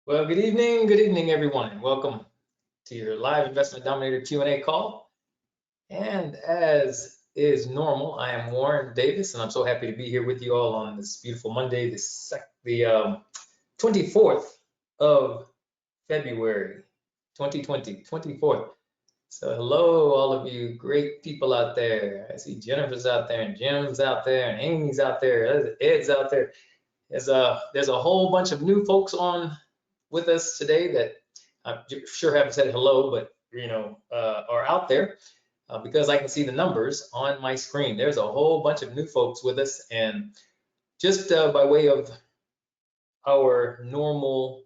Well, good evening, everyone, and welcome to your live Investment Dominator Q&A call. And as is normal, I am Warren Davis, and I'm so happy to be here with you all on this beautiful Monday, the 24th of February, 2020, 24th. So hello, all of you great people out there. I see Jennifer's out there, and Jim's out there, and Amy's out there, Ed's out there. There's a whole bunch of new folks on with us today that I sure haven't said hello, but are out there because I can see the numbers on my screen. There's a whole bunch of new folks with us, and just by way of our normal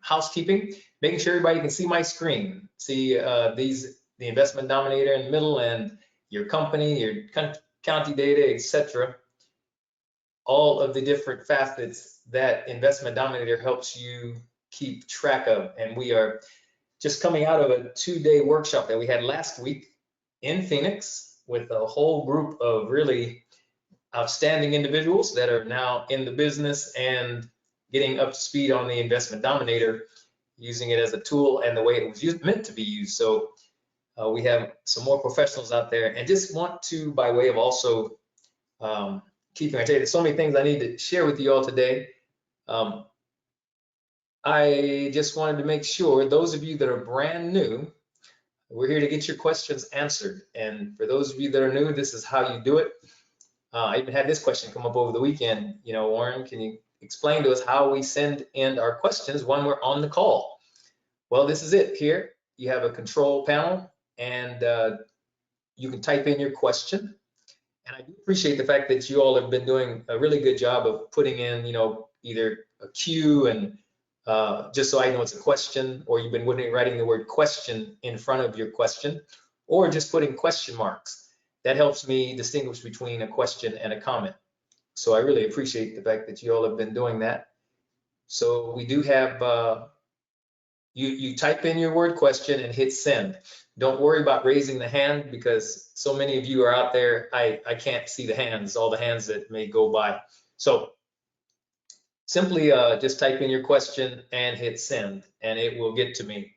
housekeeping, making sure everybody can see my screen, see the investment dominator in the middle, and your company, your county data, etc. All of the different facets that Investment Dominator helps you keep track of. And we are just coming out of a 2-day workshop that we had last week in Phoenix with a whole group of really outstanding individuals that are now in the business and getting up to speed on the Investment Dominator, using it as a tool and the way it was meant to be used. So we have some more professionals out there, and just want to, by way of also keeping, I tell you, there's so many things I need to share with you all today. I just wanted to make sure those of you that are brand new, we're here to get your questions answered. And for those of you that are new, this is how you do it. I even had this question come up over the weekend. Warren, can you explain to us how we send in our questions when we're on the call? Well, this is it. Here you have a control panel, and you can type in your question. And I do appreciate the fact that you all have been doing a really good job of putting in, either a Q and just so I know it's a question, or you've been writing the word question in front of your question, or just putting question marks. That helps me distinguish between a question and a comment. So I really appreciate the fact that you all have been doing that. So we do have, you type in your word question and hit send. Don't worry about raising the hand, because so many of you are out there, I can't see the hands, all the hands that may go by. So simply just type in your question and hit send, and it will get to me.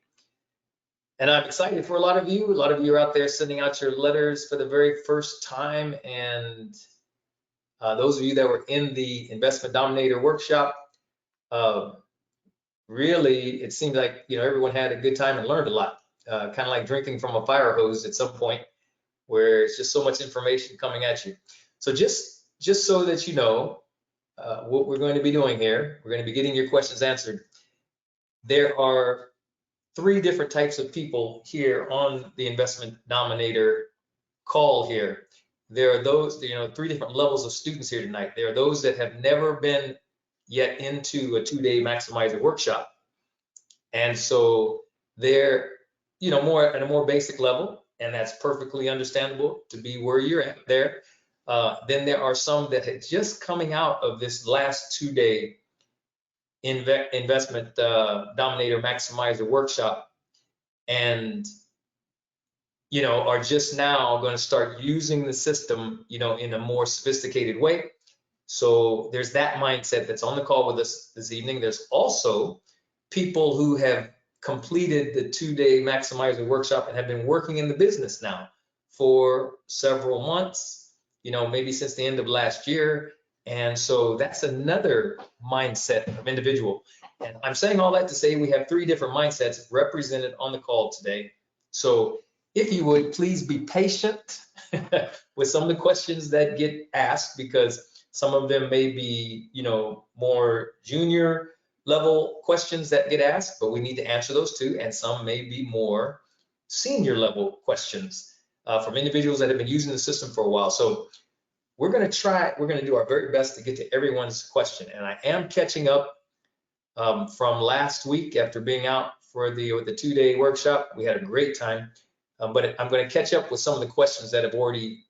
And I'm excited for a lot of you. A lot of you are out there sending out your letters for the very first time. And those of you that were in the Investment Dominator workshop, really, it seemed like everyone had a good time and learned a lot. Kind of like drinking from a fire hose at some point, where it's just so much information coming at you. So just so that you know what we're going to be doing here, we're going to be getting your questions answered. There are 3 different types of people here on the Investment Dominator call here. There are those, 3 different levels of students here tonight. There are those that have never been yet into a 2-day maximizer workshop, and so they're more at a more basic level, and that's perfectly understandable to be where you're at there. Then there are some that had just coming out of this last 2-day Investment Dominator Maximizer workshop, and are just now going to start using the system in a more sophisticated way. So there's that mindset that's on the call with us this evening. There's also people who have completed the 2-day Maximizer workshop and have been working in the business now for several months, maybe since the end of last year. And so that's another mindset of individual. And I'm saying all that to say we have 3 different mindsets represented on the call today. So if you would, please be patient with some of the questions that get asked, because some of them may be, more junior level questions that get asked, but we need to answer those too. And some may be more senior level questions from individuals that have been using the system for a while. So we're going to do our very best to get to everyone's question. And I am catching up from last week after being out for the 2-day workshop. We had a great time, but I'm going to catch up with some of the questions that have already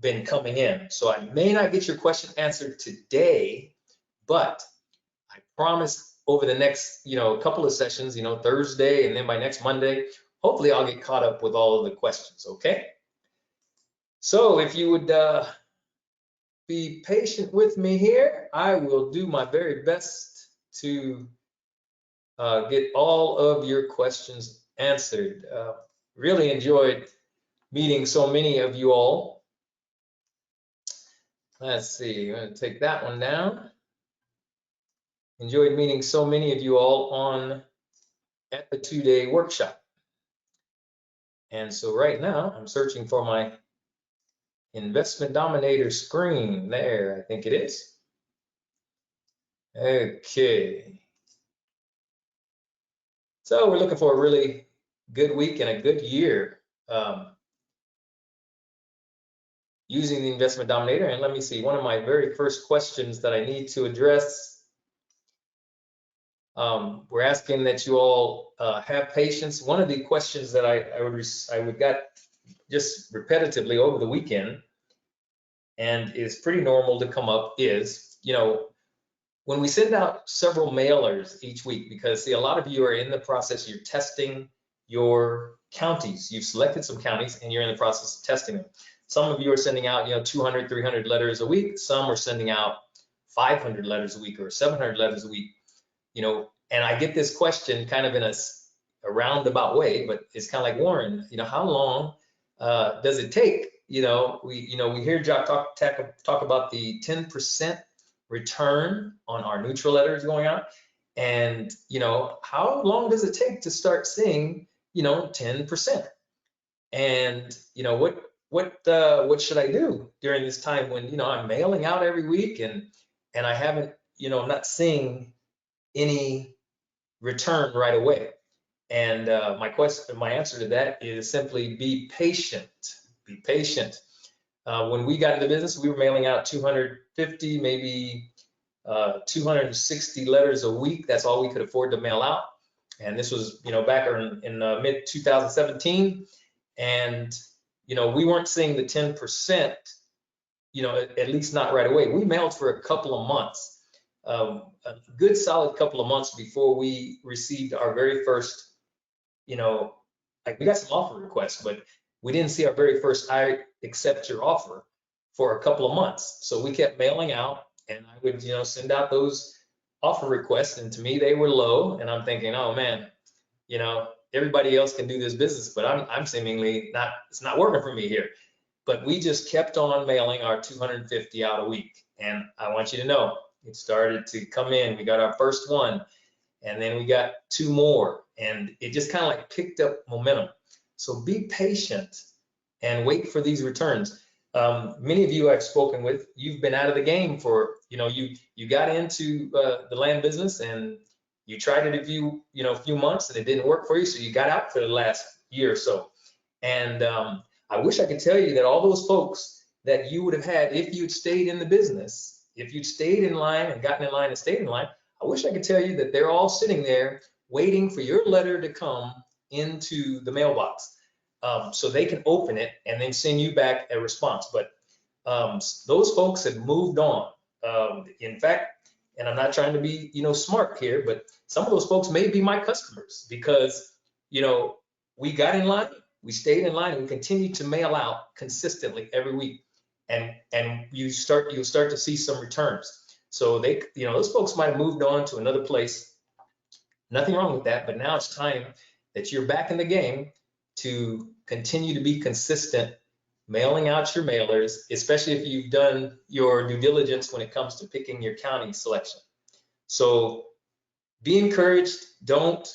been coming in. So I may not get your question answered today, but I promise over the next couple of sessions, Thursday, and then by next Monday, hopefully I'll get caught up with all of the questions. Okay, so if you would be patient with me here, I will do my very best to get all of your questions answered. Really enjoyed meeting so many of you all. Let's see, I'm going to take that one down. Enjoyed meeting so many of you all at the 2-day workshop. And so right now I'm searching for my Investment Dominator screen. There, I think it is. Okay. So we're looking for a really good week and a good year using the Investment Dominator. And let me see, one of my very first questions that I need to address, we're asking that you all have patience. One of the questions that I would got just repetitively over the weekend, and is pretty normal to come up, is, when we send out several mailers each week, because see, a lot of you are in the process, you're testing your counties. You've selected some counties and you're in the process of testing them. Some of you are sending out, 200, 300 letters a week. Some are sending out 500 letters a week or 700 letters a week, and I get this question kind of in a roundabout way, but it's kind of like, Warren, how long does it take? We hear Jock talk about the 10% return on our neutral letters going out. And, how long does it take to start seeing, 10%? And, what should I do during this time when, I'm mailing out every week and I haven't, I'm not seeing any return right away? And my answer to that is simply be patient. Be patient. When we got into business, we were mailing out 250, maybe 260 letters a week. That's all we could afford to mail out. And this was, back in mid 2017. And, we weren't seeing the 10%, at least not right away. We mailed for a couple of months, a good solid couple of months before we received our very first, we got some offer requests, but we didn't see our very first "I accept your offer" for a couple of months. So we kept mailing out, and I would, send out those offer requests, and to me they were low, and I'm thinking, oh man, everybody else can do this business, but I'm seemingly not, it's not working for me here. But we just kept on mailing our 250 out a week, and I want you to know, it started to come in. We got our first one, and then we got 2 more, and it just kind of like picked up momentum. So be patient and wait for these returns. Many of you I've spoken with, you've been out of the game for, you got into the land business and you tried it a few months and it didn't work for you, so you got out for the last year or so. And I wish I could tell you that all those folks that you would have had if you'd stayed in the business, if you'd stayed in line and gotten in line and stayed in line, I wish I could tell you that they're all sitting there waiting for your letter to come into the mailbox, so they can open it and then send you back a response. But those folks have moved on. In fact, and I'm not trying to be, smart here, but some of those folks may be my customers because, we got in line, we stayed in line, and we continue to mail out consistently every week. And you'll start to see some returns. So they, those folks might have moved on to another place. Nothing wrong with that, but now it's time that you're back in the game to continue to be consistent, mailing out your mailers, especially if you've done your due diligence when it comes to picking your county selection. So be encouraged. Don't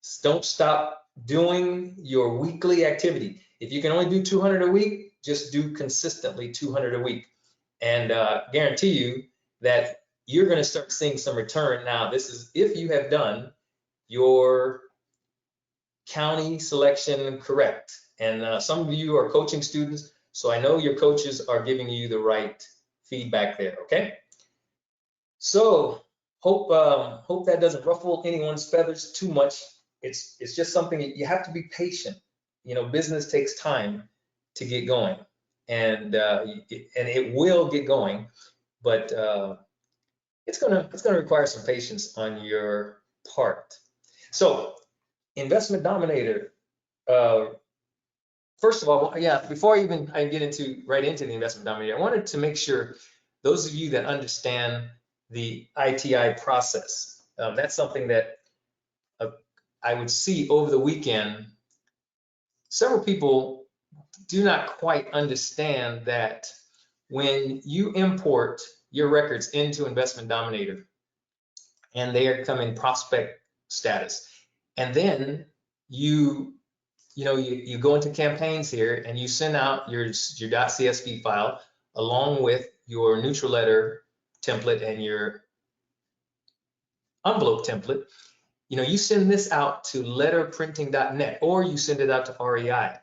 stop doing your weekly activity. If you can only do 200 a week, just do consistently 200 a week, and guarantee you that you're going to start seeing some return. Now, this is if you have done your county selection correct. And some of you are coaching students, so I know your coaches are giving you the right feedback there, okay? So hope that doesn't ruffle anyone's feathers too much. It's just something you have to be patient. Business takes time to get going, and it will get going, but it's gonna require some patience on your part. So Investment Dominator. First of all, before I get right into the Investment Dominator, I wanted to make sure those of you that understand the ITI process, That's something that I would see over the weekend. Several people do not quite understand that when you import your records into Investment Dominator and they are coming prospect status, and then you go into campaigns here and you send out your .csv file along with your neutral letter template and your envelope template. You send this out to letterprinting.net or you send it out to REI.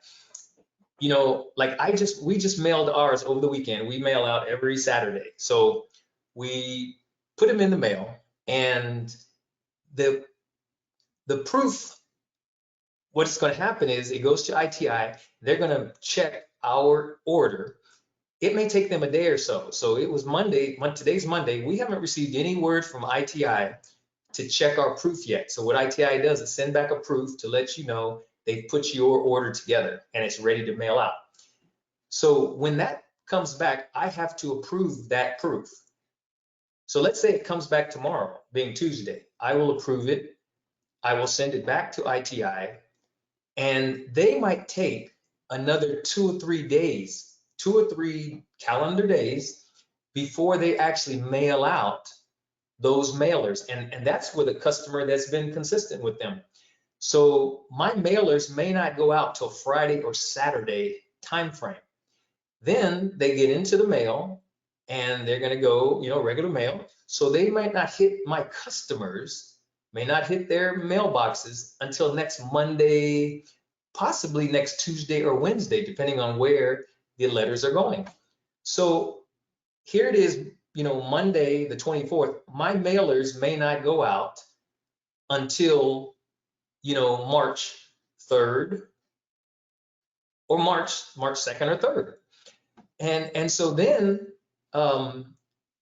Like we just mailed ours over the weekend. We mail out every Saturday. So we put them in the mail, and the proof, what's going to happen is it goes to ITI. They're going to check our order. It may take them a day or so. So it was Monday. Today's Monday. We haven't received any word from ITI to check our proof yet. So what ITI does is send back a proof to let you know they've put your order together and it's ready to mail out. So when that comes back, I have to approve that proof. So let's say it comes back tomorrow, being Tuesday. I will approve it. I will send it back to ITI, and they might take another 2 or 3 days, 2 or 3 calendar days before they actually mail out those mailers. And that's with a customer that's been consistent with them. So my mailers may not go out till Friday or Saturday timeframe. Then they get into the mail and they're going to go, regular mail. So they might not hit my customers, may not hit their mailboxes until next Monday, possibly next Tuesday or Wednesday, depending on where the letters are going. So here it is, Monday, the 24th, my mailers may not go out until, March 3rd or March 2nd or 3rd. And so then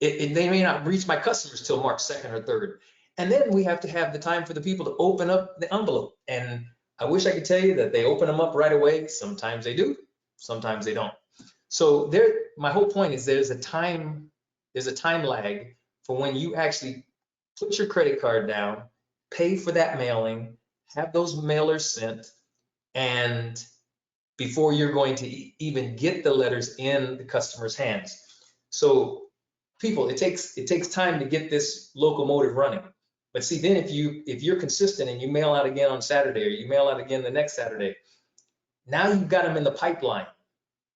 they may not reach my customers till March 2nd or 3rd. And then we have to have the time for the people to open up the envelope. And I wish I could tell you that they open them up right away. Sometimes they do, sometimes they don't. So my whole point is there's a time lag for when you actually put your credit card down, pay for that mailing, have those mailers sent, and before you're going to even get the letters in the customer's hands. So people, it takes time to get this locomotive running. But see, then if you're consistent and you mail out again on Saturday or you mail out again the next Saturday, now you've got them in the pipeline.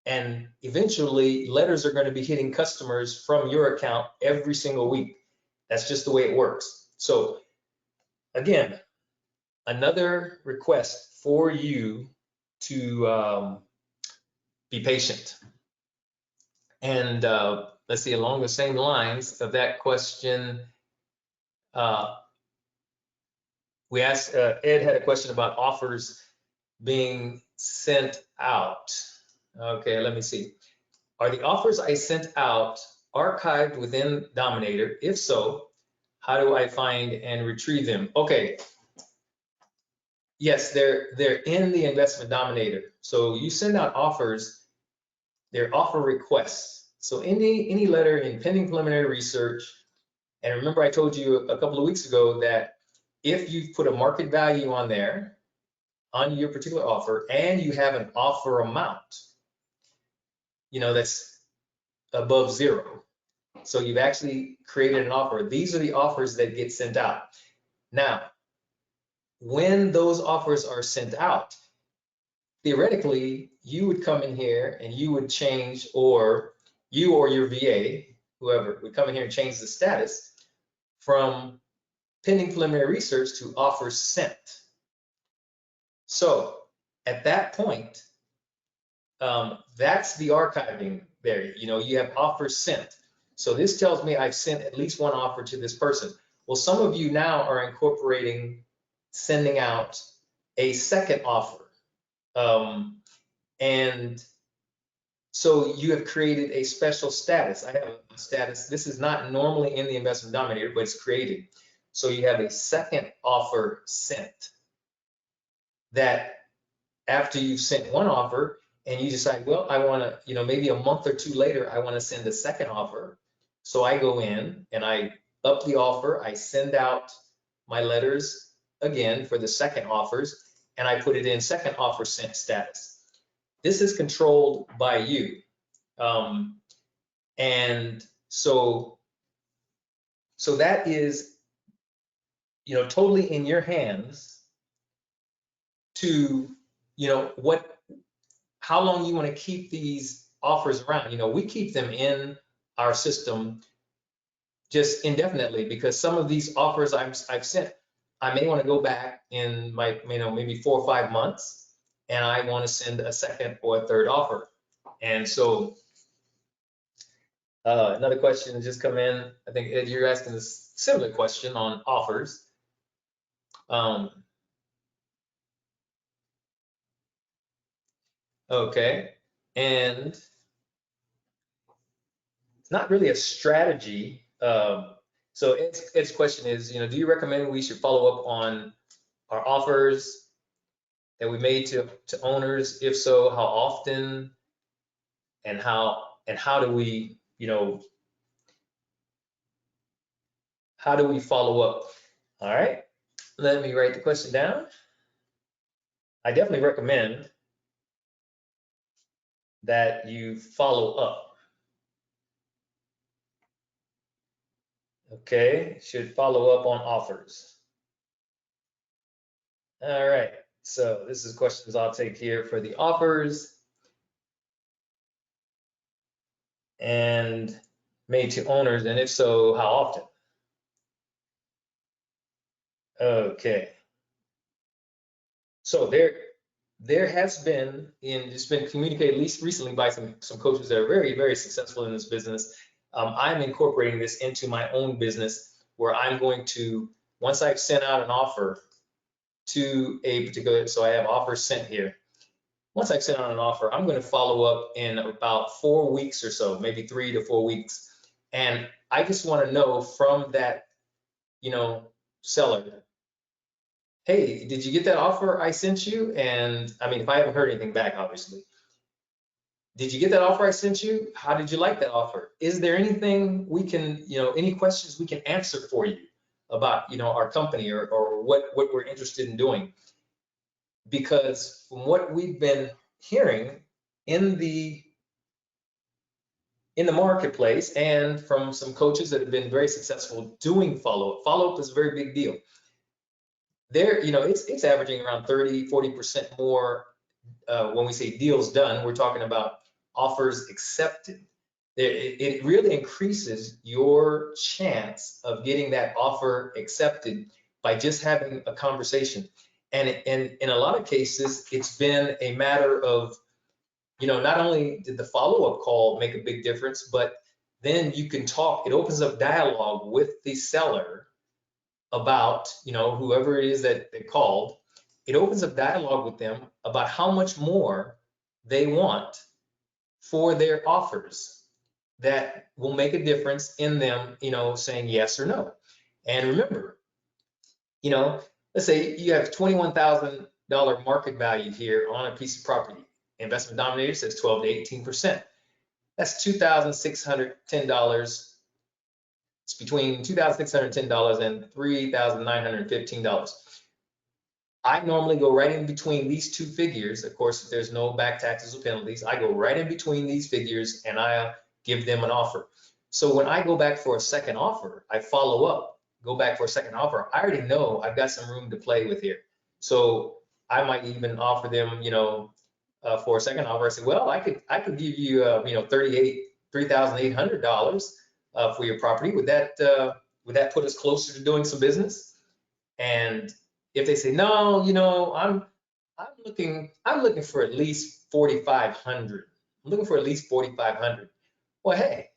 And eventually letters are going to be hitting customers from your account every single week. That's just the way it works. So again, another request for you to be patient. And let's see, along the same lines of that question, we asked, Ed had a question about offers being sent out. Okay, let me see. Are the offers I sent out archived within Dominator? If so, how do I find and retrieve them? Okay. Yes, they're in the Investment Dominator. So you send out offers, they're offer requests. So any letter in pending preliminary research, and remember I told you a couple of weeks ago that if you've put a market value on there, on your particular offer, and you have an offer amount, that's above 0. So you've actually created an offer. These are the offers that get sent out. Now, when those offers are sent out, theoretically, you would come in here and you would change, or you or your VA, whoever, would come in here and change the status from pending preliminary research to offers sent. So at that point, that's the archiving there. You have offers sent. So this tells me I've sent at least one offer to this person. Well, some of you now are incorporating sending out a second offer. And so you have created a special status. I have a status. This is not normally in the Investment Dominator, but it's created. So you have a second offer sent that after you've sent one offer and you decide, well, I want to, maybe a month or 2 later, I want to send a second offer. So I go in and I up the offer. I send out my letters again for the second offers, and I put it in second offer sent status. This is controlled by you. And so that is, totally in your hands to, how long you want to keep these offers around. We keep them in our system just indefinitely, because some of these offers I've sent, I may want to go back in my, maybe 4 or 5 months, and I want to send a second or a third offer. And so another question just come in. I think, Ed, you're asking a similar question on offers. Okay, and it's not really a strategy. So Ed's question is, do you recommend we should follow up on our offers that we made to owners? If so, how often, and how do we, how do we follow up? All right, let me write the question down. I definitely recommend that you follow up. Okay, should follow up on offers. All right, so this is questions I'll take here for the offers and made to owners, and if so, how often? Okay, so there has been, it's been communicated at least recently by some coaches that are very, very successful in this business. I'm incorporating this into my own business, where I'm going to, once I've sent out an offer to a particular, so I have offers sent here. Once I've sent out an offer, I'm going to follow up in about 4 weeks or so, maybe 3 to 4 weeks. And I just want to know from that, seller, hey, did you get that offer I sent you? And I mean, if I haven't heard anything back, obviously, did you get that offer I sent you? How did you like that offer? Is there anything we can, any questions we can answer for you about, our company or what we're interested in doing? Because from what we've been hearing in the marketplace, and from some coaches that have been very successful doing follow-up is a very big deal. There, it's averaging around 30–40% more when we say deals done. We're talking about offers accepted. It really increases your chance of getting that offer accepted by just having a conversation. And in a lot of cases, it's been a matter of, not only did the follow-up call make a big difference, but then you can talk, it opens up dialogue with the seller about, whoever it is that they called. It opens up dialogue with them about how much more they want for their offers that will make a difference in them, saying yes or no. And remember, let's say you have $21,000 market value here on a piece of property. Investment Dominator says 12 to 18%. That's $2,610. It's between $2,610 and $3,915. I normally go right in between these two figures. Of course, if there's no back taxes or penalties, I go right in between these figures and I give them an offer. So when I go back for a second offer, I follow up, go back for a second offer. I already know I've got some room to play with here. So I might even offer them, for a second offer. I say, well, I could give you, $3,800 for your property. Would that put us closer to doing some business? And if they say no, I'm looking for at least 4,500. I'm looking for at least 4,500. Well, hey,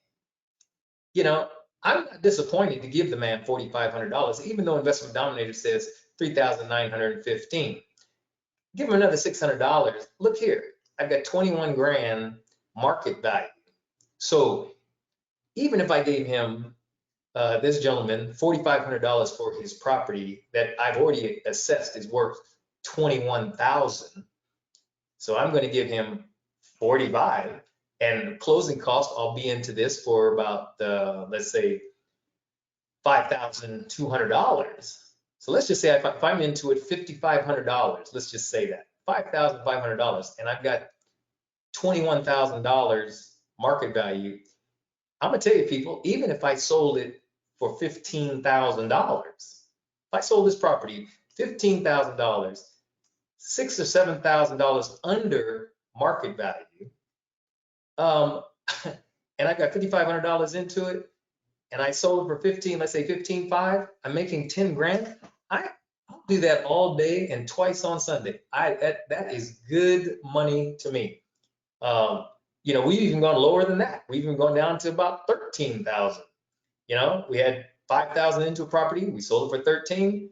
I'm not disappointed to give the man $4,500, even though Investment Dominator says $3,915. Give him another $600. Look here, I've got 21 grand market value. So even if I gave him, this gentleman, $4,500 for his property that I've already assessed is worth $21,000, so I'm going to give him 45, and closing cost, I'll be into this for about, let's say, $5,200. So let's just say if I'm into it $5,500, let's just say that $5,500, and I've got $21,000 market value. I'm gonna tell you, people, even if I sold it for $15,000, if I sold this property $15,000, $6,000 or $7,000 under market value, and I got $5,500 into it, and I sold it for 15, let's say 15.5, I'm making 10 grand. I'll do that all day and twice on Sunday. That is good money to me. You know, we've even gone lower than that. We've even gone down to about 13,000. You know, we had 5,000 into a property, we sold it for 13,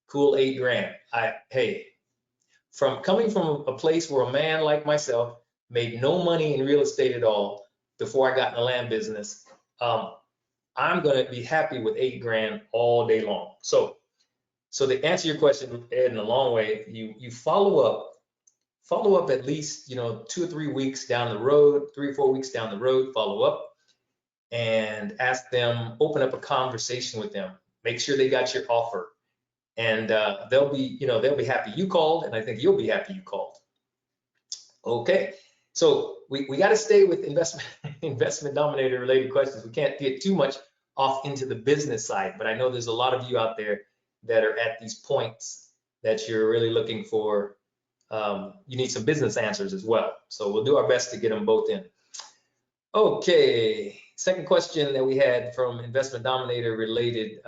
cool, 8 grand. Hey, coming from a place where a man like myself made no money in real estate at all before I got in the land business, I'm going to be happy with 8 grand all day long. So to answer your question, Ed, in a long way, you follow up at least, you know, 2 or 3 weeks down the road, 3 or 4 weeks down the road, follow up and ask them, open up a conversation with them, make sure they got your offer, and they'll be happy you called, and I think you'll be happy you called. Okay, so we got to stay with investment dominator related questions. We can't get too much off into the business side, but I know there's a lot of you out there that are at these points that you're really looking for. You need some business answers as well. So we'll do our best to get them both in. Okay, second question that we had from Investment Dominator related.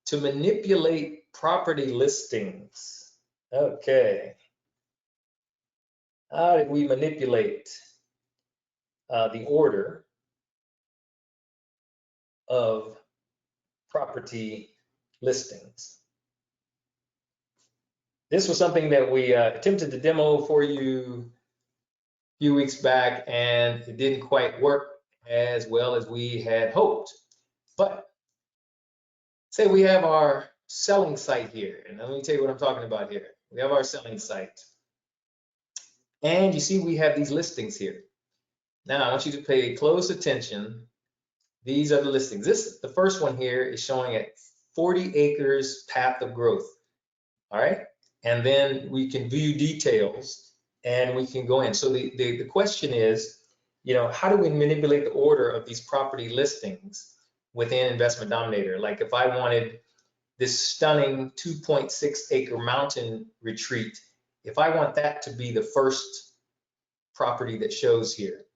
To manipulate property listings. Okay. How did we manipulate the order of property listings? This was something that we attempted to demo for you a few weeks back, and it didn't quite work as well as we had hoped. But say we have our selling site here, and let me tell you what I'm talking about here. We have our selling site, and you see we have these listings here. Now I want you to pay close attention. These are the listings. The first one here is showing at 40 acres path of growth. All right, and then we can view details and we can go in. So the question is, you know, how do we manipulate the order of these property listings within Investment Dominator? Like if I wanted this stunning 2.6 acre mountain retreat, if I want that to be the first property that shows here,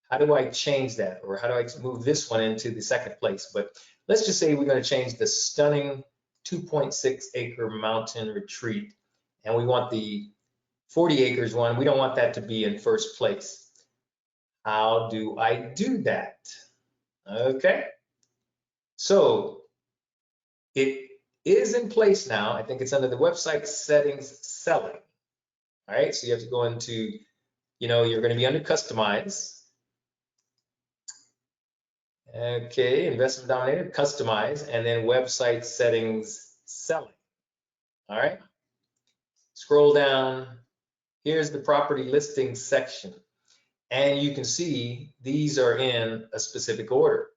how do I change that? Or how do I move this one into the second place? But let's just say we're going to change the stunning 2.6 acre mountain retreat, and we want the 40 acres one. We don't want that to be in first place. How do I do that? Okay, so it is in place now. I think it's under the website settings, selling. All right, so you have to go into, you know, you're going to be under customize. Okay, Investment Dominator, customize, and then website settings, selling. All right, scroll down. Here's the property listing section, and you can see these are in a specific order.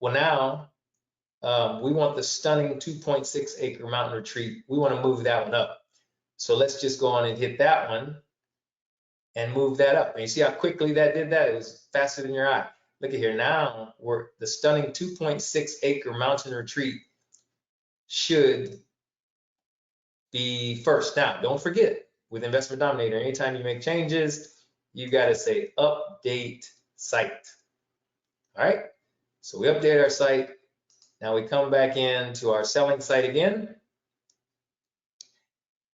Well, now we want the stunning 2.6 acre mountain retreat. We want to move that one up. So let's just go on and hit that one and move that up. And you see how quickly that did that? It was faster than your eye. Look at here. Now the stunning 2.6 acre mountain retreat should be first. Now, don't forget, with Investment Dominator, anytime you make changes, you got to say update site. All right. So we update our site. Now we come back into our selling site again.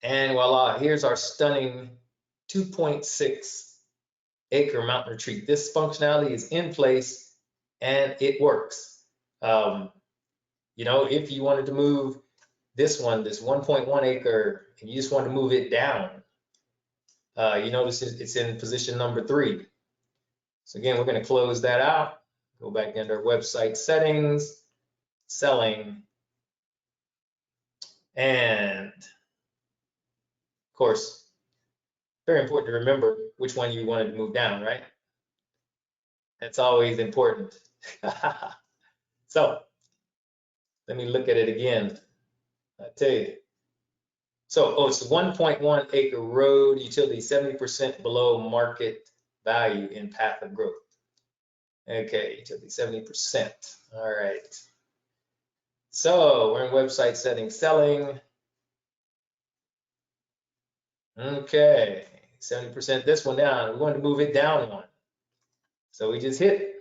And voila, here's our stunning 2.6 acre mountain retreat. This functionality is in place and it works. You know, if you wanted to move this one, this 1.1 acre, and you just want to move it down, you notice it's in position number 3. So again, we're going to close that out. Go back into our website settings, selling, and of course, very important to remember which one you wanted to move down, right? That's always important. So Let me look at it again. I tell you. So, oh, it's 1.1 acre road utility, 70% below market value in path of growth. Okay, utility 70%. All right. So we're in website settings, selling. Okay, 70% this one down. We're going to move it down one. So we just hit it.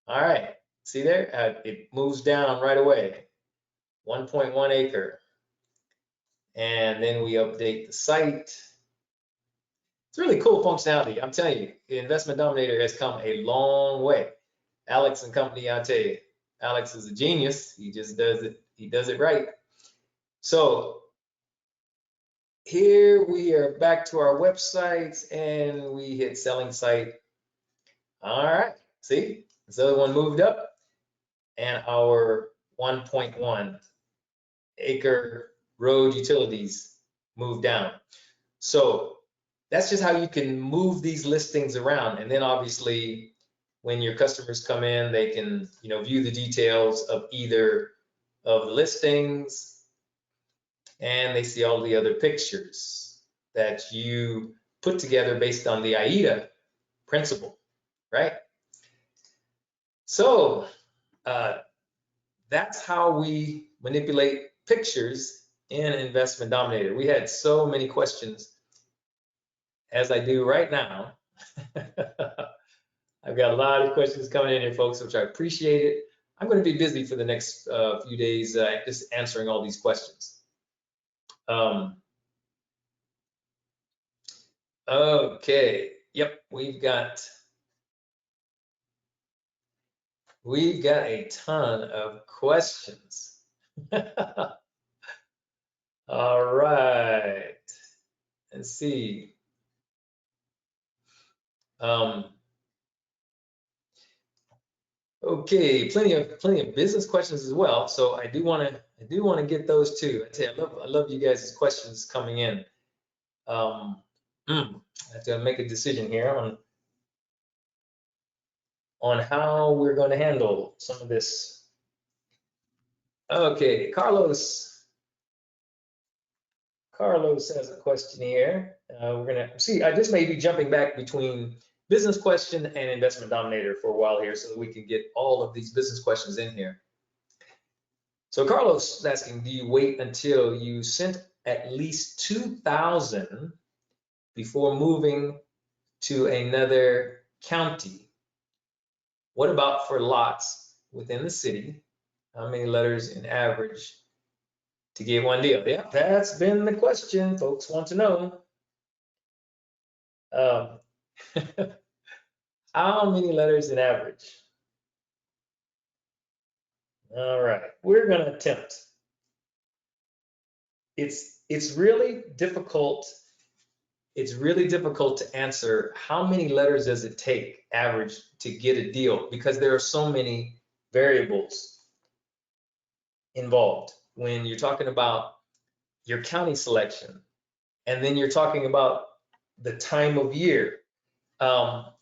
All right, see there? It moves down right away. 1.1 acre. And then we update the site. It's really cool functionality. I'm telling you, the Investment Dominator has come a long way. Alex and company, I'll tell you, Alex is a genius. He just does it. He does it right. So here we are back to our websites and we hit selling site. All right, see, this other one moved up and our 1.1 acre road utilities moved down. So that's just how you can move these listings around. And then obviously when your customers come in, they can, view the details of either of the listings, and they see all the other pictures that you put together based on the AIDA principle, right? So that's how we manipulate pictures in Investment Dominator. We had so many questions, as I do right now. I've got a lot of questions coming in here, folks, which I appreciate it. I'm going to be busy for the next few days just answering all these questions. Okay, yep, we've got a ton of questions. All right, let's see. Okay, plenty of business questions as well. So I do want to get those too. I love you guys' questions coming in. I have to make a decision here on how we're going to handle some of this. Okay, Carlos has a question here. We're gonna see. I just may be jumping back between business question and Investment Dominator for a while here, so that we can get all of these business questions in here. So Carlos is asking, do you wait until you sent at least 2,000 before moving to another county? What about for lots within the city? How many letters in average to get one deal? Yeah, that's been the question folks want to know. How many letters in average? All right, we're going to attempt. It's really difficult. It's really difficult to answer how many letters does it take average to get a deal, because there are so many variables involved when you're talking about your county selection, and then you're talking about the time of year. Oh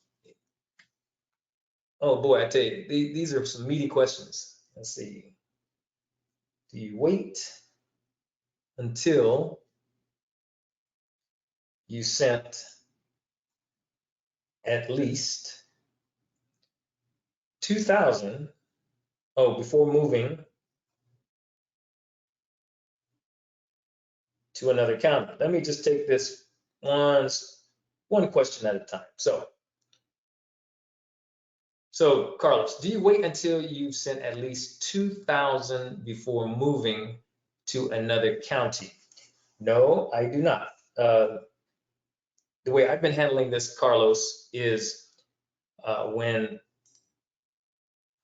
boy, I tell you, these are some meaty questions. Let's see. Do you wait until you sent at least 2,000 before moving to another county? Let me just take this one question at a time. So Carlos, do you wait until you've sent at least 2,000 before moving to another county? No, I do not. The way I've been handling this, Carlos, is when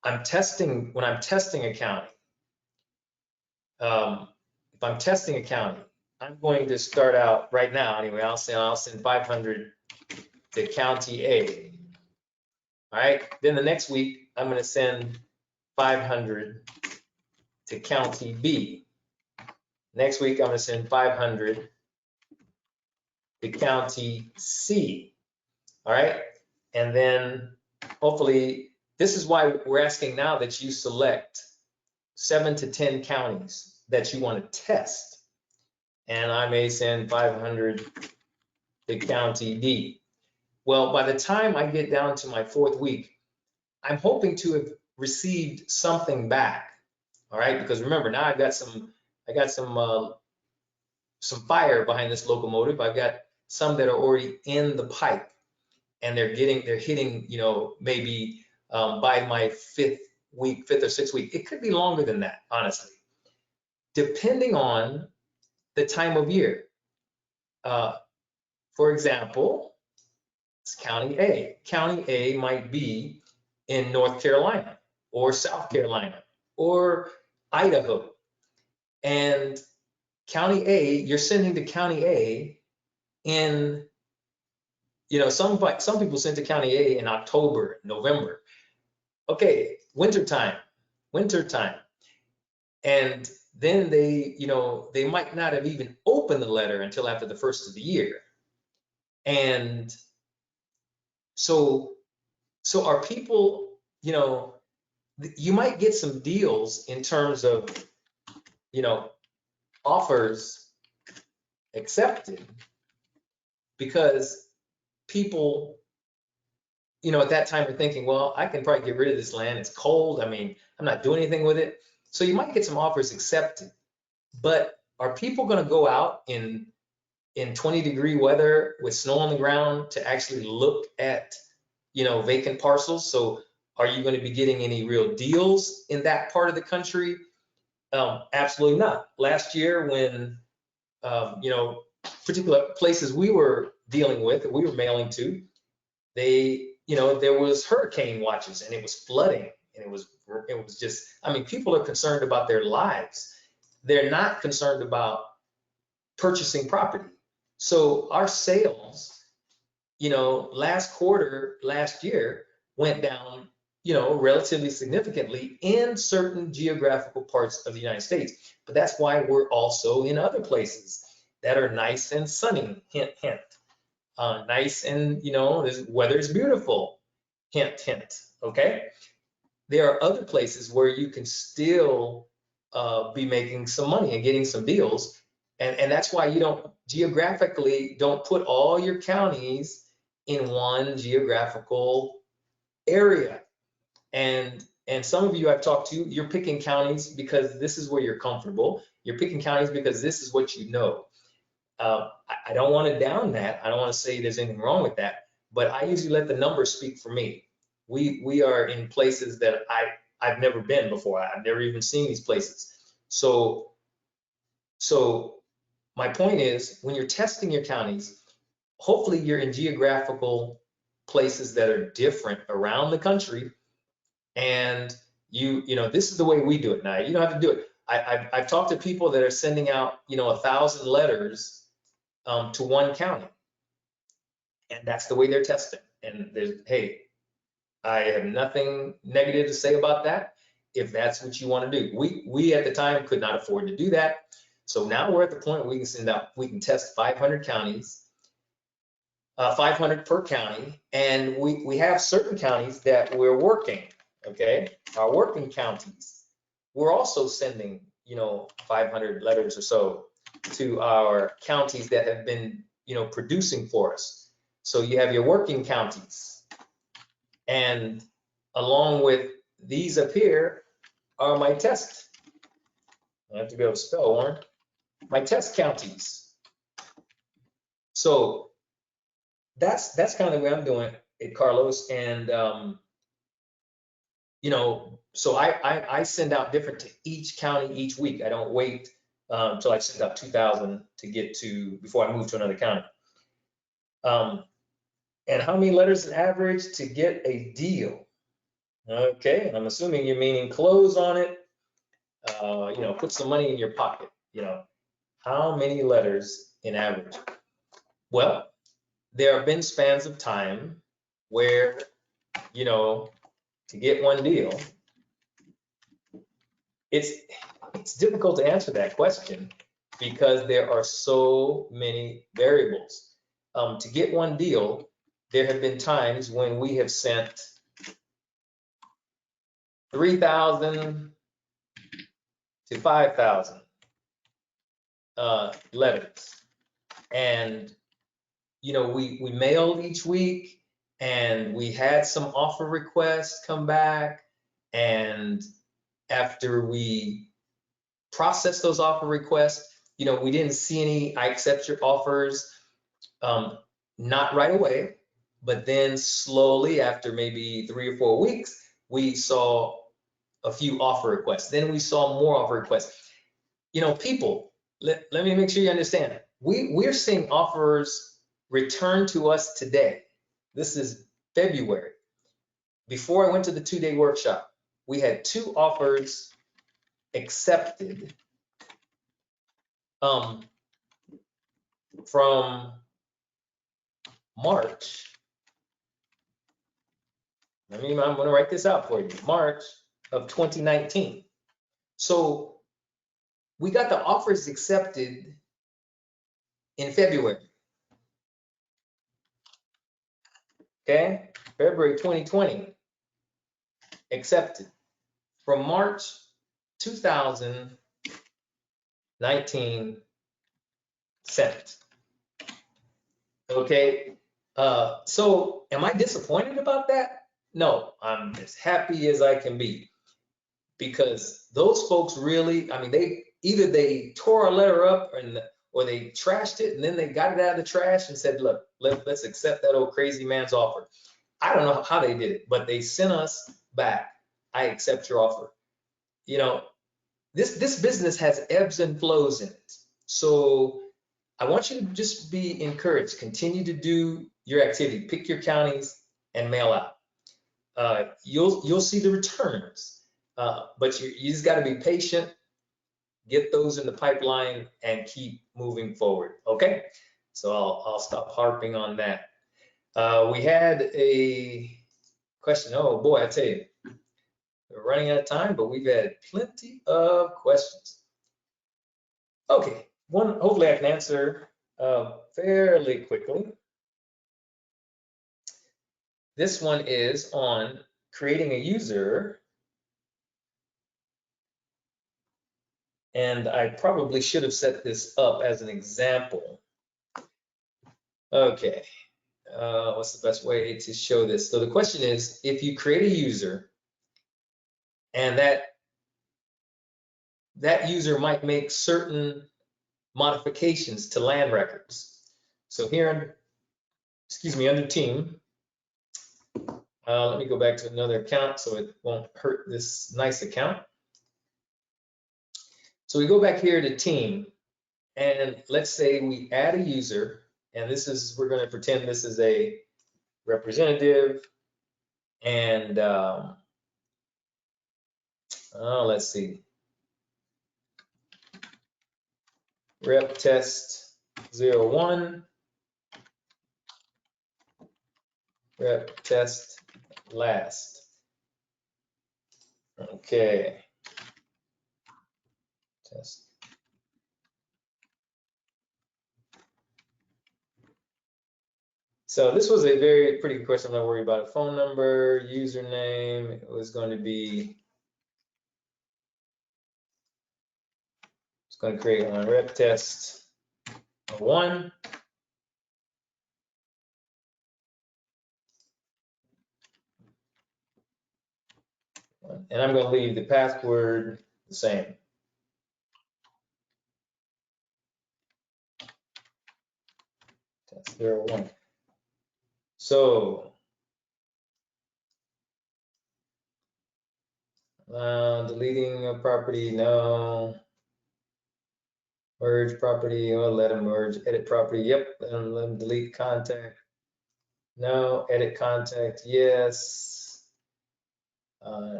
I'm testing a county. If I'm testing a county, I'm going to start out right now. Anyway, I'll send 500 to county A. All right. Then the next week, I'm going to send 500 to county B. Next week, I'm going to send 500 to county C. All right. And then hopefully, this is why we're asking now that you select 7 to 10 counties that you want to test. And I may send 500 to County D. Well, by the time I get down to my 4th week, I'm hoping to have received something back. All right, because remember, now I got some fire behind this locomotive. I've got some that are already in the pipe, and they're hitting, you know, maybe by my 5th or 6th week. It could be longer than that, honestly, depending on the time of year. For example, it's County A. County A might be in North Carolina or South Carolina or Idaho. And County A, you're sending to County A in, you know, some people send to County A in October, November. Okay, wintertime. And then they, you know, they might not have even opened the letter until after the 1st of the year. And so are people, you know, you might get some deals in terms of, you know, offers accepted, because people, you know, at that time are thinking, well, I can probably get rid of this land. It's cold. I mean, I'm not doing anything with it. So you might get some offers accepted, but are people going to go out in 20-degree weather with snow on the ground to actually look at, you know, vacant parcels? So are you going to be getting any real deals in that part of the country? Absolutely not. Last year, when you know, particular places we were dealing with, we were mailing to, they, you know, there was hurricane watches, and it was flooding, and it was just, I mean, people are concerned about their lives. They're not concerned about purchasing property. So our sales, you know, last quarter, last year went down, you know, relatively significantly in certain geographical parts of the United States. But that's why we're also in other places that are nice and sunny, hint, hint. Nice and, you know, this weather is beautiful, hint, hint, okay? There are other places where you can still be making some money and getting some deals. And that's why you don't geographically don't put all your counties in one geographical area. And some of you I've talked to, you're picking counties because this is where you're comfortable. You're picking counties because this is what you know. I don't want to down that. I don't want to say there's anything wrong with that, but I usually let the numbers speak for me. We are in places that I've never been before. I've never even seen these places. So my point is, when you're testing your counties, hopefully you're in geographical places that are different around the country. And you know, this is the way we do it now. You don't have to do it. I've talked to people that are sending out, you know, 1,000 letters to one county, and that's the way they're testing. And there's, hey, I have nothing negative to say about that if that's what you want to do. We at the time could not afford to do that. So now we're at the point where we can test 500 counties, 500 per county, and we have certain counties that we're working, okay? Our working counties, we're also sending, you know, 500 letters or so to our counties that have been, you know, producing for us. So you have your working counties, and along with these up here are my test. I have to be able to spell, Warren. My test counties. So that's kind of the way I'm doing it, Carlos. And you know, so I send out different to each county each week. I don't wait until I send out 2,000 to get to before I move to another county. And how many letters an average to get a deal? Okay, I'm assuming you're meaning close on it. You know, put some money in your pocket. You know, how many letters in average? Well, there have been spans of time where, you know, to get one deal, it's difficult to answer that question because there are so many variables. To get one deal, there have been times when we have sent 3,000 to 5,000 letters. And, you know, we mailed each week, and we had some offer requests come back. And after we processed those offer requests, you know, we didn't see any I accept your offers, not right away, but then slowly after maybe 3 or 4 weeks, we saw a few offer requests. Then we saw more offer requests. You know, people, let me make sure you understand. We're seeing offers return to us today. This is February. Before I went to the 2-day workshop, we had 2 offers accepted from March. I'm going to write this out for you. March of 2019. So we got the offers accepted in February. Okay, February 2020, accepted. From March 2019, sent. Okay, so am I disappointed about that? No, I'm as happy as I can be, because those folks really, I mean, they tore a letter up or they trashed it, and then they got it out of the trash and said, look, let's accept that old crazy man's offer. I don't know how they did it, but they sent us back, I accept your offer. You know, this business has ebbs and flows in it. So I want you to just be encouraged. Continue to do your activity. Pick your counties and mail out. You'll see the returns, but you just got to be patient. Get those in the pipeline and keep moving forward. Okay, so I'll stop harping on that. We had a question. Oh boy, I tell you, we're running out of time, but we've had plenty of questions. Okay, one hopefully I can answer fairly quickly. This one is on creating a user. And I probably should have set this up as an example. Okay, what's the best way to show this? So the question is, if you create a user and that user might make certain modifications to land records. So here, under team, let me go back to another account so it won't hurt this nice account. So we go back here to team, and let's say we add a user, and we're going to pretend this is a representative, and let's see, rep test 01, rep test last. Okay, test. So this was a pretty good question. I'm not worried about a phone number, username. It was going to be, it's going to create one rep test 1. And I'm going to leave the password the same. Test 01. So deleting a property, no. Merge property, oh, let them merge. Edit property, yep. Let them delete contact. No. Edit contact, yes.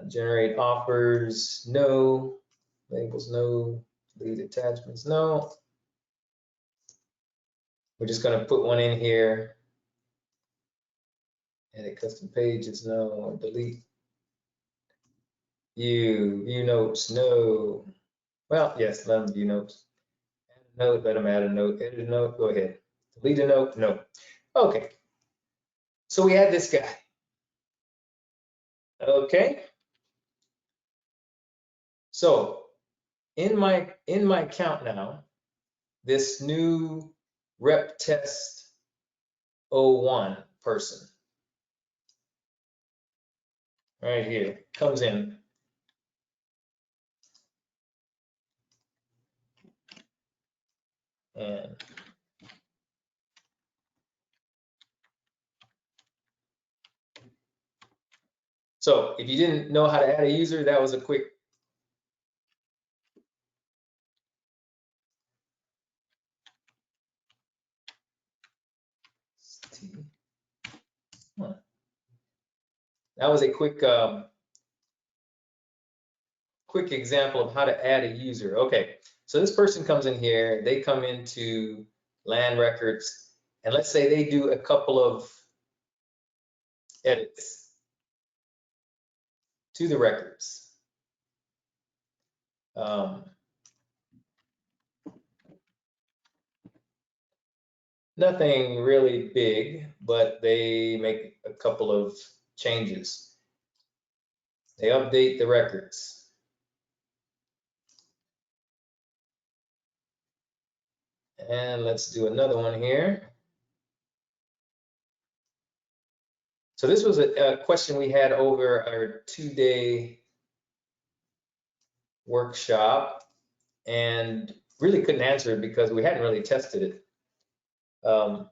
Generate offers, no. Labels, no. Delete attachments, no. We're just going to put one in here. Edit custom pages, no. Delete. View notes, no. Well, yes, let them view notes. Add a note, let them add a note. Edit a note, go ahead. Delete a note, no. Okay. So we had this guy. Okay. So in my account now, this new rep test 01 person right here comes in. And so if you didn't know how to add a user, that was a quick. That was a quick quick example of how to add a user. Okay, so this person comes in here, they come into land records, and let's say they do a couple of edits to the records. Nothing really big, but they make a couple of changes. They update the records. And let's do another one here. So this was a question we had over our 2-day workshop, and really couldn't answer it because we hadn't really tested it. 7,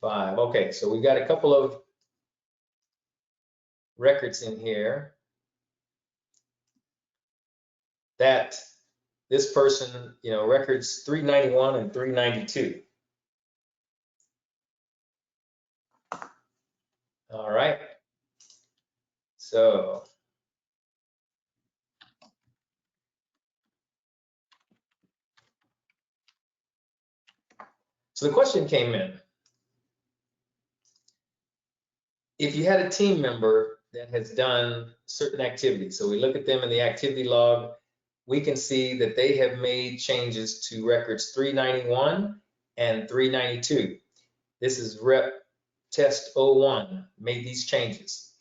5. Okay, so we got a couple of records in here that this person, you know, records 391 and 392. All right. So the question came in. If you had a team member that has done certain activities, so we look at them in the activity log, we can see that they have made changes to records 391 and 392. This is rep test 01, made these changes.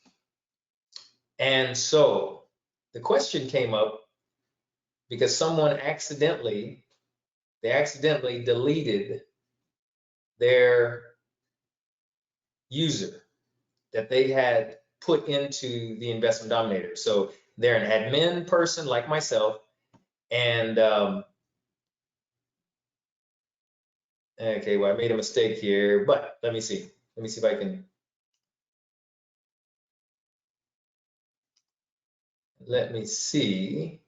And so the question came up because someone accidentally deleted their user that they had put into the Investment Dominator. So they're an admin person like myself, and okay, well, I made a mistake here, but let me see if I can. Let me see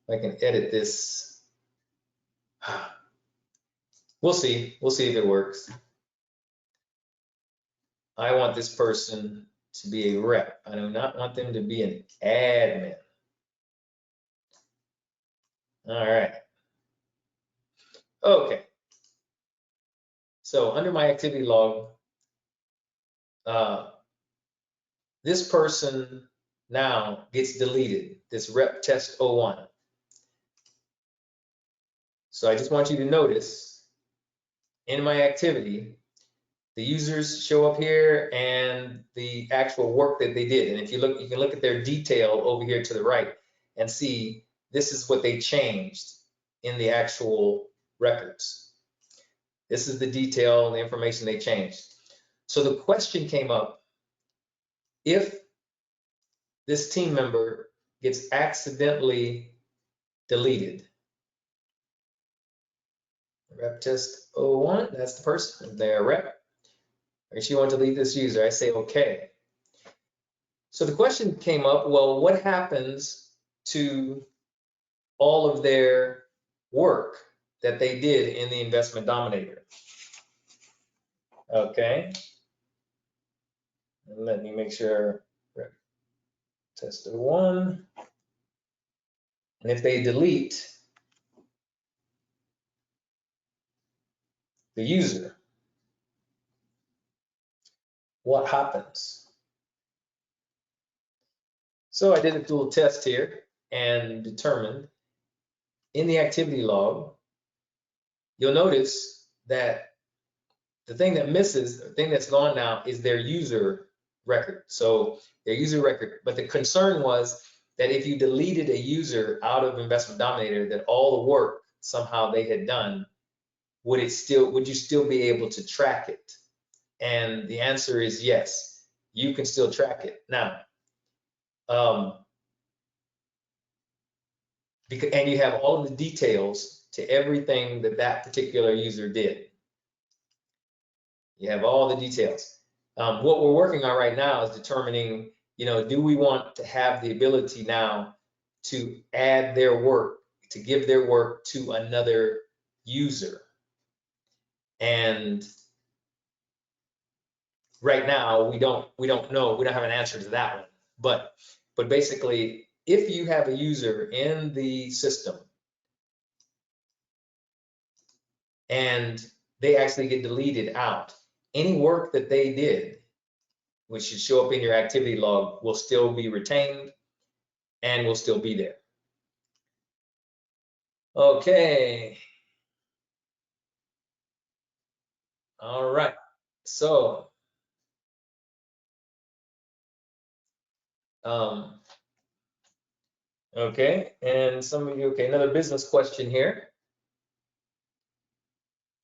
if I can edit this. We'll see if it works. I want this person to be a rep. I do not want them to be an admin. All right. Okay. So under my activity log, this person now gets deleted, this rep test 01. So I just want you to notice in my activity, the users show up here and the actual work that they did. And if you look, you can look at their detail over here to the right and see this is what they changed in the actual records. This is the detail, the information they changed. So the question came up, if this team member gets accidentally deleted, rep test 01, that's the person, they're a rep. Or she wants to delete this user, I say okay. So the question came up, well, what happens to all of their work that they did in the Investment Dominator? Okay. And let me make sure, rep test 01. And if they delete the user, what happens? So I did a little test here and determined in the activity log, you'll notice that the thing that misses, the thing that's gone now, is their user record. So their user record, but the concern was that if you deleted a user out of Investment Dominator, that all the work somehow they had done, would you still be able to track it? And the answer is yes, you can still track it. Now, and you have all of the details to everything that that particular user did. You have all the details. What we're working on right now is determining, do we want to have the ability now to add their work, to give their work to another user? And right now we don't know, we don't have an answer to that one. But basically, if you have a user in the system and they actually get deleted out, any work that they did, which should show up in your activity log, will still be retained and will still be there. Okay. All right. So, okay. And some of you, okay, another business question here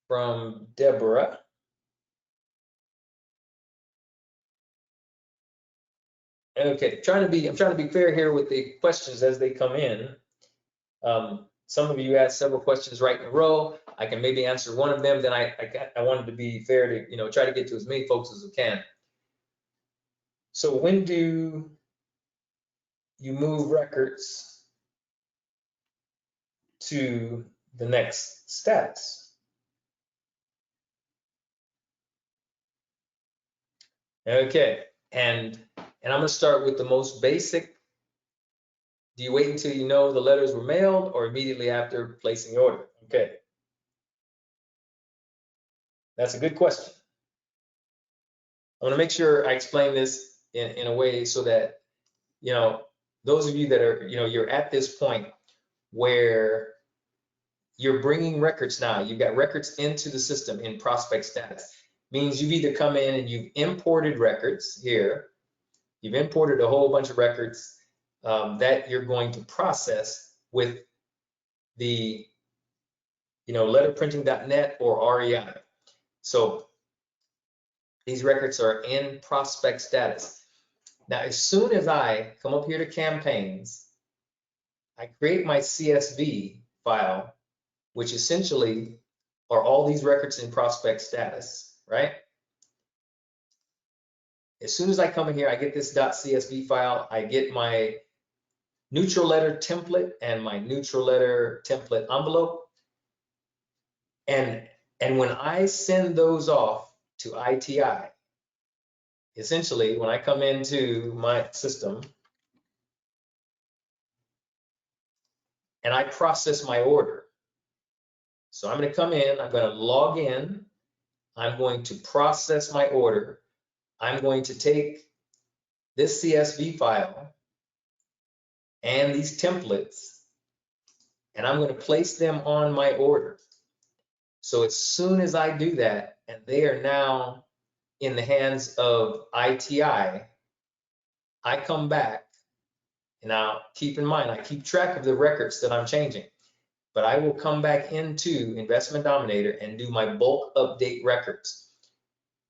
from Deborah. Okay, I'm trying to be fair here with the questions as they come in. Some of you asked several questions right in a row. I can maybe answer one of them. Then I wanted to be fair to try to get to as many folks as we can. So when do you move records to the next status? Okay, and I'm going to start with the most basic. Do you wait until you know the letters were mailed or immediately after placing the order? Okay, that's a good question. I want to make sure I explain this in a way so that, those of you that are, you're at this point where you're bringing records now. You've got records into the system in prospect status. Means you've either come in and you've imported records here. You've imported a whole bunch of records that you're going to process with the, letterprinting.net or REI. So these records are in prospect status. Now, as soon as I come up here to campaigns, I create my CSV file, which essentially are all these records in prospect status, right? As soon as I come in here, I get this .csv file, I get my neutral letter template and my neutral letter template envelope. And when I send those off to ITI, essentially when I come into my system and I process my order. So I'm going to come in, I'm going to log in, I'm going to process my order. I'm going to take this CSV file and these templates, and I'm going to place them on my order. So as soon as I do that, and they are now in the hands of ITI, I come back. Now, keep in mind, I keep track of the records that I'm changing, but I will come back into Investment Dominator and do my bulk update records.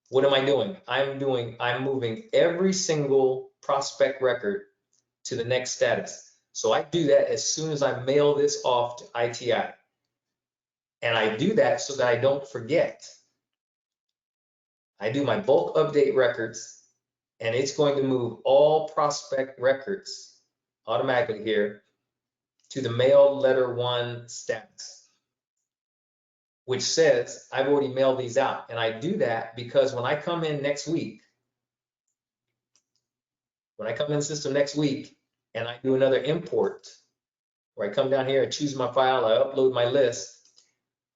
What am I doing? I'm moving every single prospect record to the next status. So I do that as soon as I mail this off to ITI. And I do that so that I don't forget. I do my bulk update records, and it's going to move all prospect records automatically here to the mail letter 1 status, which says I've already mailed these out. And I do that because when I come in next week, when I come in the system next week and I do another import, where I come down here and choose my file, I upload my list,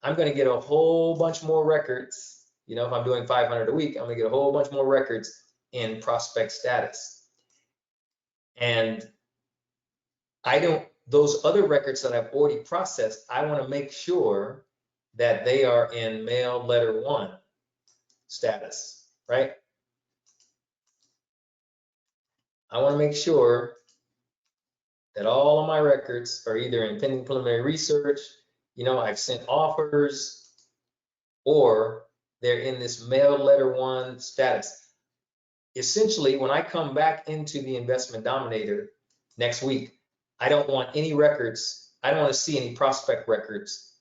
I'm going to get a whole bunch more records. If I'm doing 500 a week, I'm going to get a whole bunch more records in prospect status. And those other records that I've already processed, I want to make sure that they are in mail letter 1 status, right? I want to make sure that all of my records are either in pending preliminary research, I've sent offers, or they're in this mail letter one status. Essentially, when I come back into the Investment Dominator next week, I don't want any records. I don't want to see any prospect records,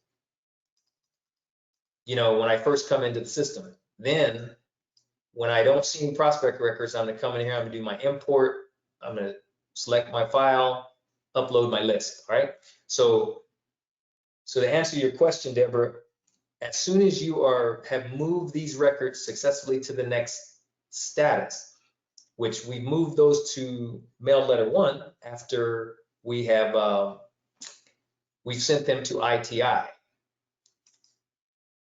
when I first come into the system. Then when I don't see any prospect records, I'm going to come in here, I'm going to do my import, I'm going to select my file, upload my list, all right? So to answer your question, Deborah, as soon as you have moved these records successfully to the next status, which we moved those to mail letter one after we have we've sent them to ITI,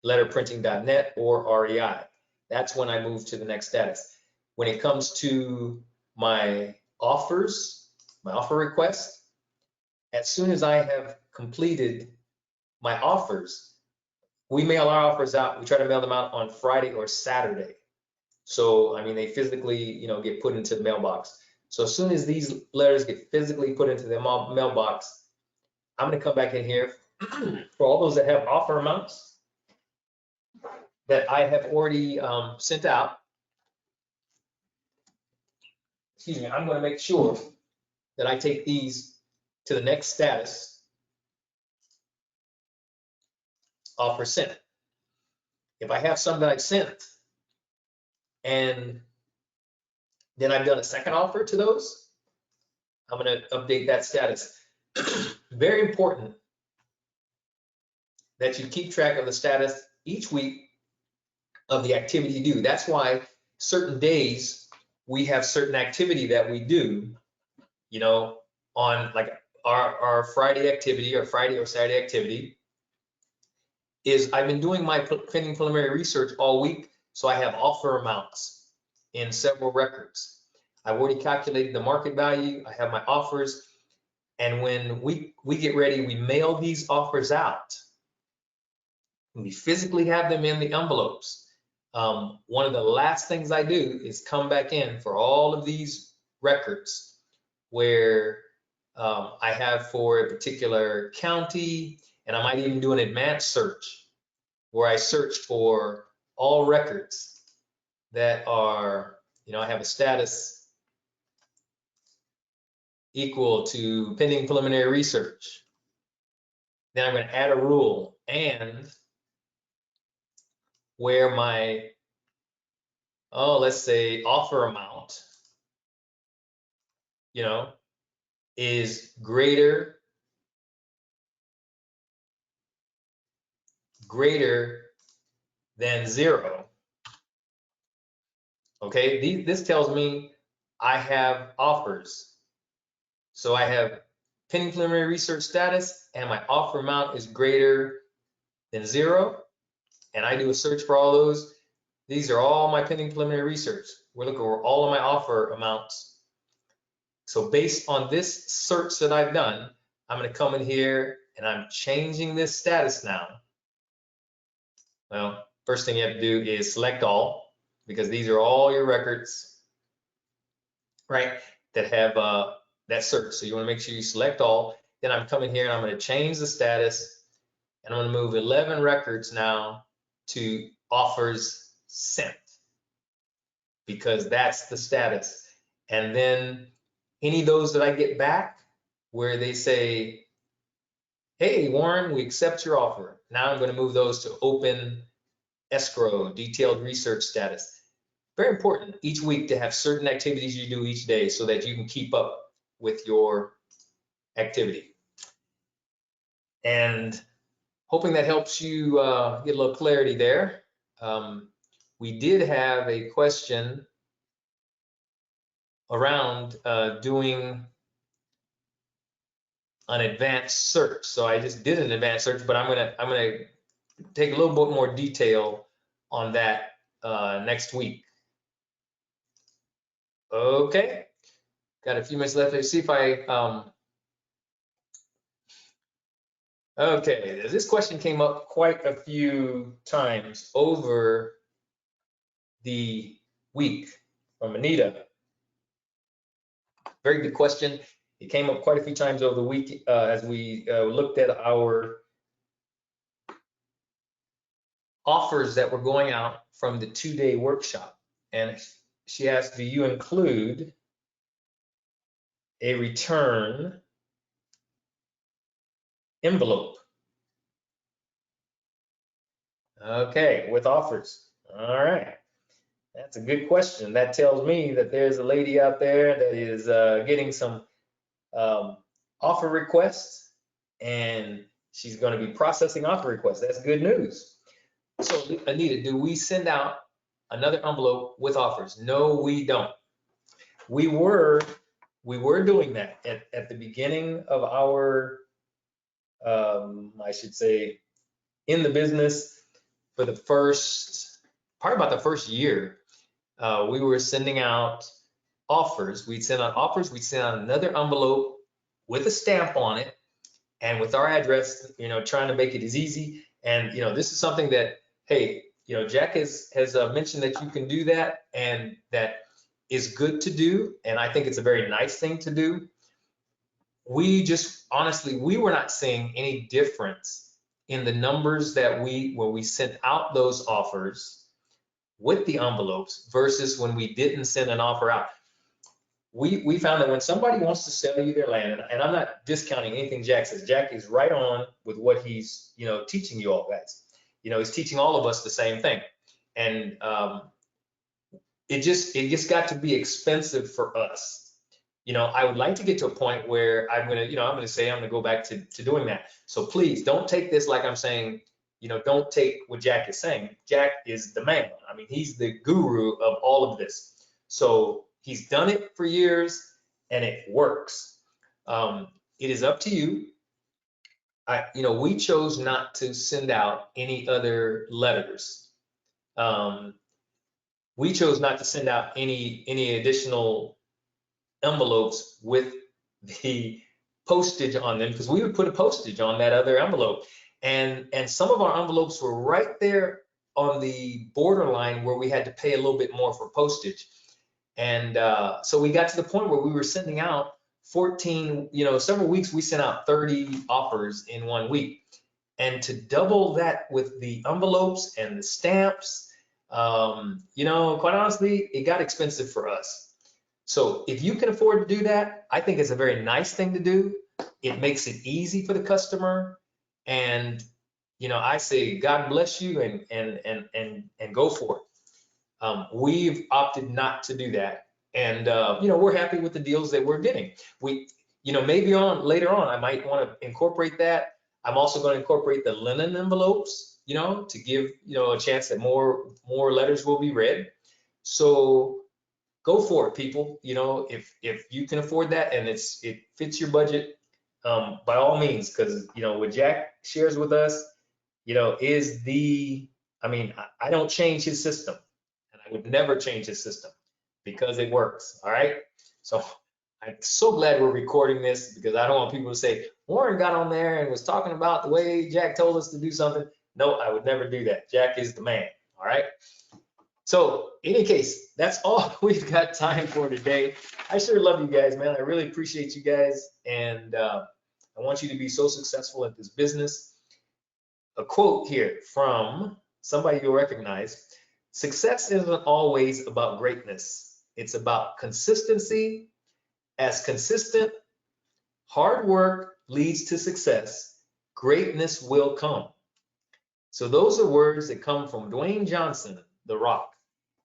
letterprinting.net or REI. That's when I move to the next status. When it comes to my offers, my offer request, as soon as I have completed my offers, we mail our offers out. We try to mail them out on Friday or Saturday. So, I mean, they physically, get put into the mailbox. So as soon as these letters get physically put into the mailbox, I'm going to come back in here for all those that have offer amounts that I have already sent out. Excuse me, I'm going to make sure that I take these to the next status, offer sent. If I have some that I sent and then I've done a second offer to those, I'm going to update that status. Very important that you keep track of the status each week of the activity you do. That's why certain days we have certain activity that we do, on like our Friday activity or Friday or Saturday activity is I've been doing my pending preliminary research all week. So I have offer amounts in several records. I've already calculated the market value. I have my offers. And when we get ready, we mail these offers out. We physically have them in the envelopes. One of the last things I do is come back in for all of these records where I have for a particular county, and I might even do an advanced search where I search for all records that are, I have a status equal to pending preliminary research. Then I'm going to add a rule and where my, let's say offer amount, is greater than 0. Okay, this tells me I have offers. So I have pending preliminary research status and my offer amount is greater than 0. And I do a search for all those. These are all my pending preliminary research. We're looking for all of my offer amounts. So based on this search that I've done, I'm going to come in here and I'm changing this status now. Well, first thing you have to do is select all, because these are all your records, right, that have that search. So you want to make sure you select all. Then I'm coming here and I'm going to change the status and I'm going to move 11 records now to offers sent, because that's the status. And then any of those that I get back where they say, hey, Warren, we accept your offer. Now I'm going to move those to open escrow, detailed research status. Very important each week to have certain activities you do each day so that you can keep up with your activity. And hoping that helps you get a little clarity there. We did have a question around doing an advanced search. So I just did an advanced search, but I'm gonna take a little bit more detail on that next week. Okay, got a few minutes left. Let's see if I okay, this question came up quite a few times over the week from Anita. Very good question. It came up quite a few times over the week as we looked at our offers that were going out from the 2-day workshop. And she asked, do you include a return envelope? Okay, with offers. All right. That's a good question. That tells me that there's a lady out there that is getting some offer requests, and she's going to be processing offer requests. That's good news. So, Anita, do we send out another envelope with offers? No, we don't. We were doing that at the beginning of our, I should say, in the business for the first, probably about the first year. We were sending out offers. We'd send out offers. We'd send out another envelope with a stamp on it and with our address, trying to make it as easy. And, this is something that, hey, Jack has mentioned that you can do that, and that is good to do. And I think it's a very nice thing to do. We just, honestly, we were not seeing any difference in the numbers that when we sent out those offers with the envelopes versus when we didn't send an offer out. We found that when somebody wants to sell you their land, and I'm not discounting anything Jack says. Jack is right on with what he's teaching you all guys. He's teaching all of us the same thing, and it just got to be expensive for us. I would like to get to a point where I'm gonna go back to doing that. So please don't take this like I'm saying. Don't take what Jack is saying. Jack is the man. I mean, he's the guru of all of this. So he's done it for years, and it works. It is up to you. We chose not to send out any other letters. We chose not to send out any additional envelopes with the postage on them, because we would put a postage on that other envelope. And some of our envelopes were right there on the borderline where we had to pay a little bit more for postage. And so we got to the point where we were sending out 14, several weeks we sent out 30 offers in 1 week. And to double that with the envelopes and the stamps, quite honestly, it got expensive for us. So if you can afford to do that, I think it's a very nice thing to do. It makes it easy for the customer. And, I say, God bless you, and go for it. We've opted not to do that. And, we're happy with the deals that we're getting. Maybe later on, I might want to incorporate that. I'm also going to incorporate the linen envelopes, to give, a chance that more letters will be read. So go for it, people. If you can afford that and it fits your budget, by all means, because what Jack shares with us, is I don't change his system, and I would never change his system because it works. All right. So I'm so glad we're recording this, because I don't want people to say Warren got on there and was talking about the way Jack told us to do something. No, I would never do that. Jack is the man. All right. So in any case, that's all we've got time for today. I sure love you guys, man. I really appreciate you guys. And I want you to be so successful at this business. A quote here from somebody you'll recognize: success isn't always about greatness. It's about consistency. As consistent hard work leads to success, greatness will come. So those are words that come from Dwayne Johnson, The Rock.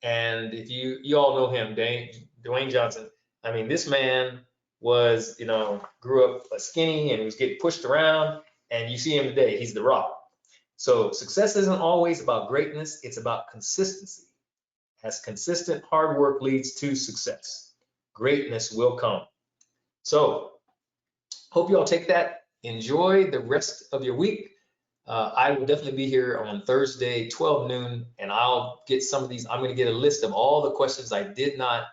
And if you all know him, Dwayne Johnson, I mean, this man was, grew up skinny and he was getting pushed around, and you see him today, he's The Rock. So success isn't always about greatness, it's about consistency. As consistent hard work leads to success, greatness will come. So hope you all take that. Enjoy the rest of your week. I will definitely be here on Thursday, 12 noon, and I'll get some of these. I'm going to get a list of all the questions I did not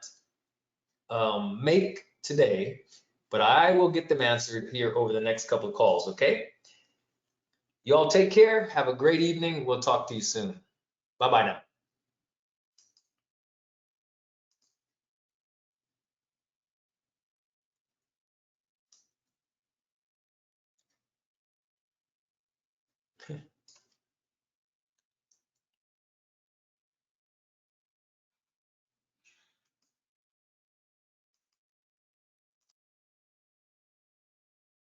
make today, but I will get them answered here over the next couple of calls, okay? You all take care. Have a great evening. We'll talk to you soon. Bye-bye now.